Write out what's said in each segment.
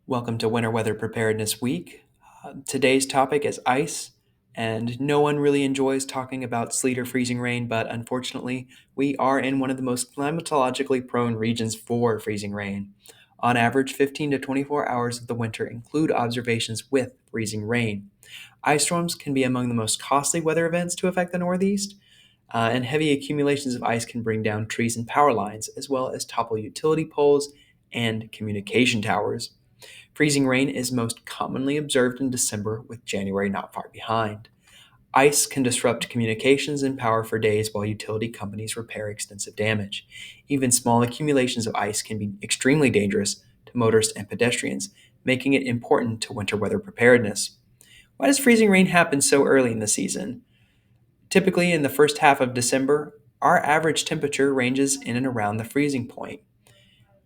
Welcome to Winter Weather Preparedness Week. Today's topic is ice, and no one really enjoys talking about sleet or freezing rain, but unfortunately, we are in one of the most climatologically prone regions for freezing rain. On average, 15 to 24 hours of the winter include observations with freezing rain. Ice storms can be among the most costly weather events to affect the Northeast, and heavy accumulations of ice can bring down trees and power lines, as well as topple utility poles and communication towers. Freezing rain is most commonly observed in December, with January not far behind. Ice can disrupt communications and power for days while utility companies repair extensive damage. Even small accumulations of ice can be extremely dangerous to motorists and pedestrians, making it important to winter weather preparedness. Why does freezing rain happen so early in the season? Typically, in the first half of December, our average temperature ranges in and around the freezing point.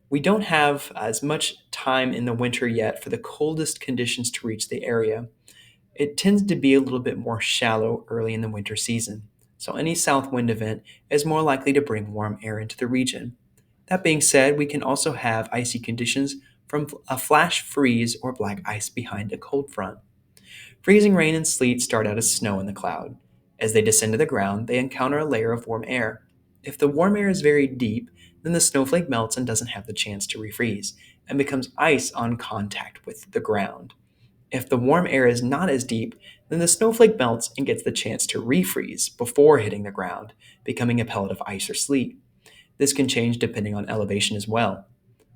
We don't have as much time in the winter yet for the coldest conditions to reach the area. It tends to be a little bit more shallow early in the winter season, so any south wind event is more likely to bring warm air into the region. That being said, we can also have icy conditions from a flash freeze or black ice behind a cold front. Freezing rain and sleet start out as snow in the cloud. As they descend to the ground, they encounter a layer of warm air. If the warm air is very deep, then the snowflake melts and doesn't have the chance to refreeze, and becomes ice on contact with the ground. If the warm air is not as deep, then the snowflake melts and gets the chance to refreeze before hitting the ground, becoming a pellet of ice or sleet. This can change depending on elevation as well.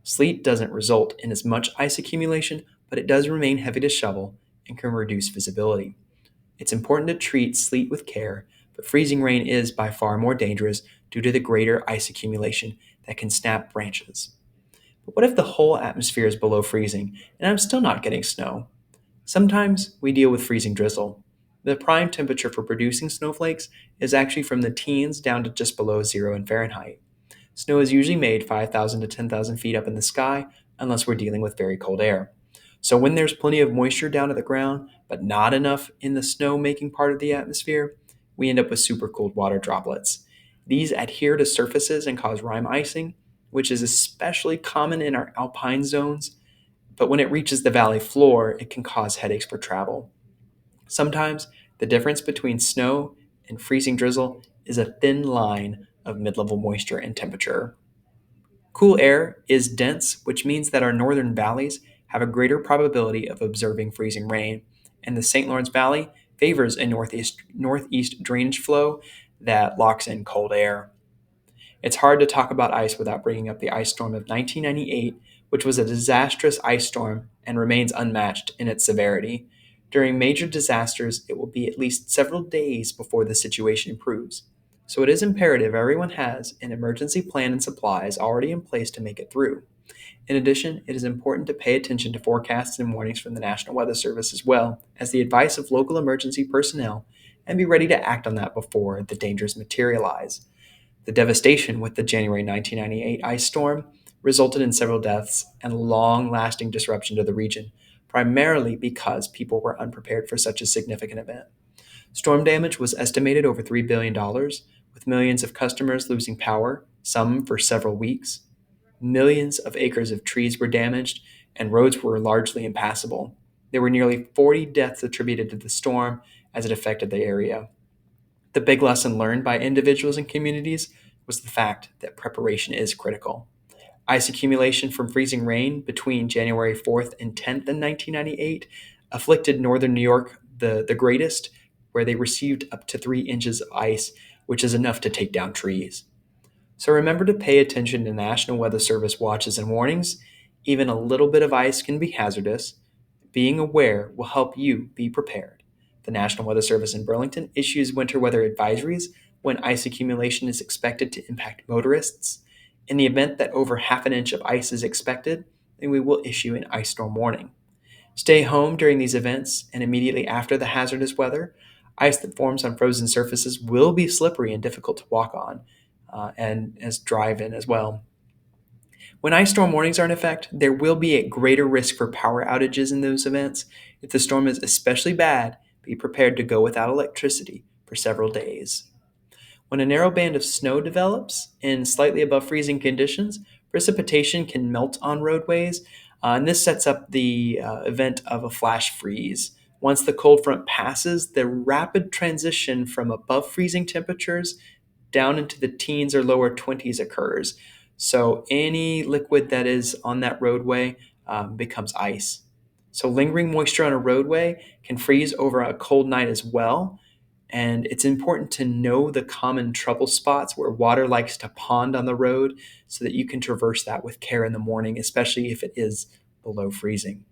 Sleet doesn't result in as much ice accumulation, but it does remain heavy to shovel and can reduce visibility. It's important to treat sleet with care, but freezing rain is by far more dangerous due to the greater ice accumulation that can snap branches. But what if the whole atmosphere is below freezing and I'm still not getting snow? Sometimes we deal with freezing drizzle. The prime temperature for producing snowflakes is actually from the teens down to just below zero in Fahrenheit. Snow is usually made 5,000 to 10,000 feet up in the sky unless we're dealing with very cold air. So, when there's plenty of moisture down at the ground, but not enough in the snow making part of the atmosphere, we end up with super cooled water droplets. These adhere to surfaces and cause rime icing, which is especially common in our alpine zones, but when it reaches the valley floor, it can cause headaches for travel. Sometimes the difference between snow and freezing drizzle is a thin line of mid level moisture and temperature. Cool air is dense, which means that our northern valleys have a greater probability of observing freezing rain, and the St. Lawrence Valley favors a northeast drainage flow that locks in cold air. It's hard to talk about ice without bringing up the ice storm of 1998, which was a disastrous ice storm and remains unmatched in its severity. During major disasters, it will be at least several days before the situation improves. So it is imperative everyone has an emergency plan and supplies already in place to make it through. In addition, it is important to pay attention to forecasts and warnings from the National Weather Service as well as the advice of local emergency personnel, and be ready to act on that before the dangers materialize. The devastation with the January 1998 ice storm resulted in several deaths and long lasting disruption to the region, primarily because people were unprepared for such a significant event. Storm damage was estimated over $3 billion, with millions of customers losing power, some for several weeks. Millions of acres of trees were damaged, and roads were largely impassable. There were nearly 40 deaths attributed to the storm as it affected the area. The big lesson learned by individuals and communities was the fact that preparation is critical. Ice accumulation from freezing rain between January 4th and 10th in 1998 afflicted northern New York the greatest, where they received up to 3 inches of ice, which is enough to take down trees. So remember to pay attention to National Weather Service watches and warnings. Even a little bit of ice can be hazardous. Being aware will help you be prepared. The National Weather Service in Burlington issues winter weather advisories when ice accumulation is expected to impact motorists. In the event that over half an inch of ice is expected, then we will issue an ice storm warning. Stay home during these events and immediately after the hazardous weather. Ice that forms on frozen surfaces will be slippery and difficult to walk on, and as drive in as well. When ice storm warnings are in effect, there will be a greater risk for power outages in those events. If the storm is especially bad, be prepared to go without electricity for several days. When a narrow band of snow develops in slightly above freezing conditions, precipitation can melt on roadways, And this sets up the event of a flash freeze. Once the cold front passes, the rapid transition from above freezing temperatures down into the teens or lower 20s occurs. So any liquid that is on that roadway becomes ice. So lingering moisture on a roadway can freeze over a cold night as well. And it's important to know the common trouble spots where water likes to pond on the road so that you can traverse that with care in the morning, especially if it is below freezing.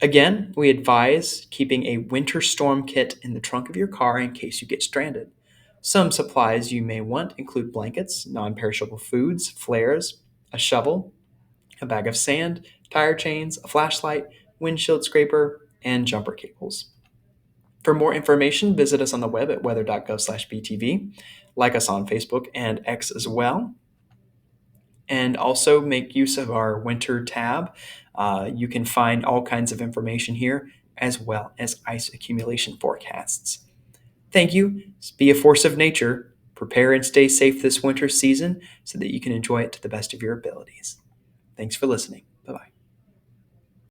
Again, we advise keeping a winter storm kit in the trunk of your car in case you get stranded. Some supplies you may want include blankets, non perishable foods, flares, a shovel, a bag of sand, tire chains, a flashlight, windshield scraper, and jumper cables. For more information, visit us on the web at weather.gov/btv, like us on Facebook and X as well, and also make use of our winter tab. You can find all kinds of information here, as well as ice accumulation forecasts. Thank you. Be a force of nature. Prepare and stay safe this winter season so that you can enjoy it to the best of your abilities. Thanks for listening. Bye bye.